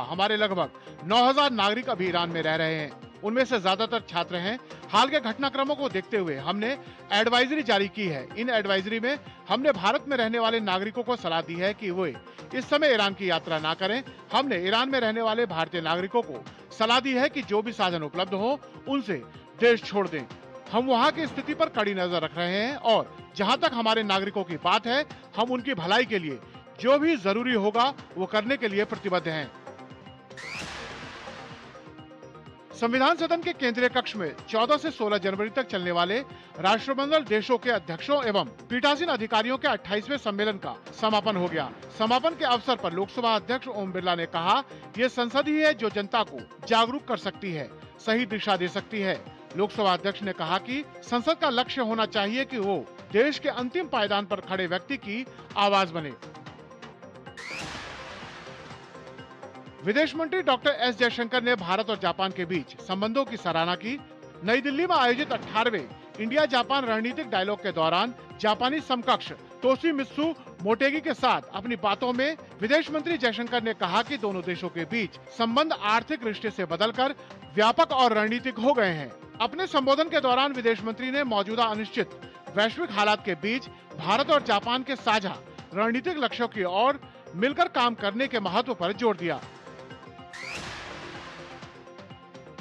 हमारे लगभग 9,000 नागरिक अभी ईरान में रह रहे हैं। उनमें से ज्यादातर छात्र हैं। हाल के घटनाक्रमों को देखते हुए हमने एडवाइजरी जारी की है। इन एडवाइजरी में हमने भारत में रहने वाले नागरिकों को सलाह दी है कि वे इस समय ईरान की यात्रा ना करें। हमने ईरान में रहने वाले भारतीय नागरिकों को सलाह दी है कि जो भी साधन उपलब्ध हो उनसे देश छोड़ दें। हम वहाँ की स्थिति पर कड़ी नजर रख रहे हैं और जहाँ तक हमारे नागरिकों की बात है, हम उनकी भलाई के लिए जो भी जरूरी होगा वो करने के लिए प्रतिबद्ध हैं। संविधान सदन के केंद्रीय कक्ष में 14 से 16 जनवरी तक चलने वाले राष्ट्रमंडल देशों के अध्यक्षों एवं पीठासीन अधिकारियों के 28वें सम्मेलन का समापन हो गया। समापन के अवसर पर लोकसभा अध्यक्ष ओम बिरला ने कहा, ये संसद ही है जो जनता को जागरूक कर सकती है, सही दिशा दे सकती है। लोकसभा अध्यक्ष ने कहा कि संसद का लक्ष्य होना चाहिए कि वो देश के अंतिम पायदान पर खड़े व्यक्ति की आवाज बने। विदेश मंत्री डॉक्टर एस जयशंकर ने भारत और जापान के बीच संबंधों की सराहना की। नई दिल्ली में आयोजित 18वें इंडिया जापान रणनीतिक डायलॉग के दौरान जापानी समकक्ष तोशिमित्सु मोटेगी के साथ अपनी बातों में विदेश मंत्री जयशंकर ने कहा कि दोनों देशों के बीच संबंध आर्थिक रिश्ते से बदलकर व्यापक और रणनीतिक हो गए हैं। अपने संबोधन के दौरान विदेश मंत्री ने मौजूदा अनिश्चित वैश्विक हालात के बीच भारत और जापान के साझा रणनीतिक लक्ष्यों की ओर मिलकर काम करने के महत्व पर जोर दिया।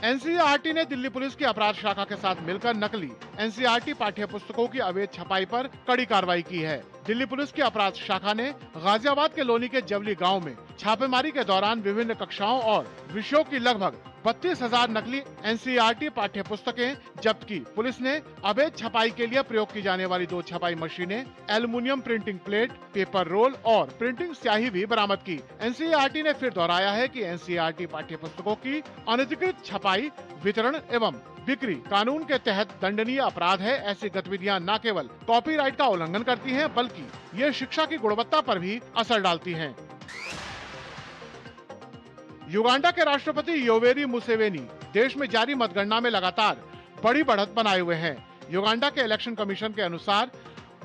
एनसीईआरटी ने दिल्ली पुलिस की अपराध शाखा के साथ मिलकर नकली एनसीईआरटी पाठ्य पुस्तकों की अवैध छपाई पर कड़ी कार्रवाई की है। दिल्ली पुलिस की अपराध शाखा ने गाजियाबाद के लोनी के जवली गांव में छापेमारी के दौरान विभिन्न कक्षाओं और विषयों की लगभग 32,000 नकली एनसीईआरटी पाठ्य पुस्तकें जब्त की। पुलिस ने अवैध छपाई के लिए प्रयोग की जाने वाली 2 छपाई मशीनें, aluminium printing plate, paper roll और प्रिंटिंग स्याही भी बरामद की। एनसीईआरटी ने फिर दोहराया है कि एनसीईआरटी पाठ्य पुस्तकों की अनधिकृत छपाई, वितरण एवं बिक्री कानून के तहत दंडनीय अपराध है। ऐसी गतिविधियां न केवल कॉपीराइट का उल्लंघन करती हैं, बल्कि ये शिक्षा की गुणवत्ता पर भी असर डालती हैं। युगांडा के राष्ट्रपति योवेरी मुसेवेनी देश में जारी मतगणना में लगातार बड़ी बढ़त बनाए हुए हैं। युगांडा के इलेक्शन कमीशन के अनुसार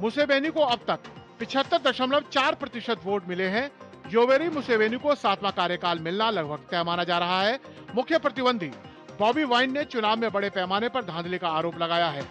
मुसेवेनी को अब तक 75.4% वोट मिले हैं। योवेरी मुसेवेनी को 7वां कार्यकाल मिलना लगभग तय माना जा रहा है। मुख्य प्रतिद्वंदी बॉबी वाइन ने चुनाव में बड़े पैमाने पर धांधली का आरोप लगाया है।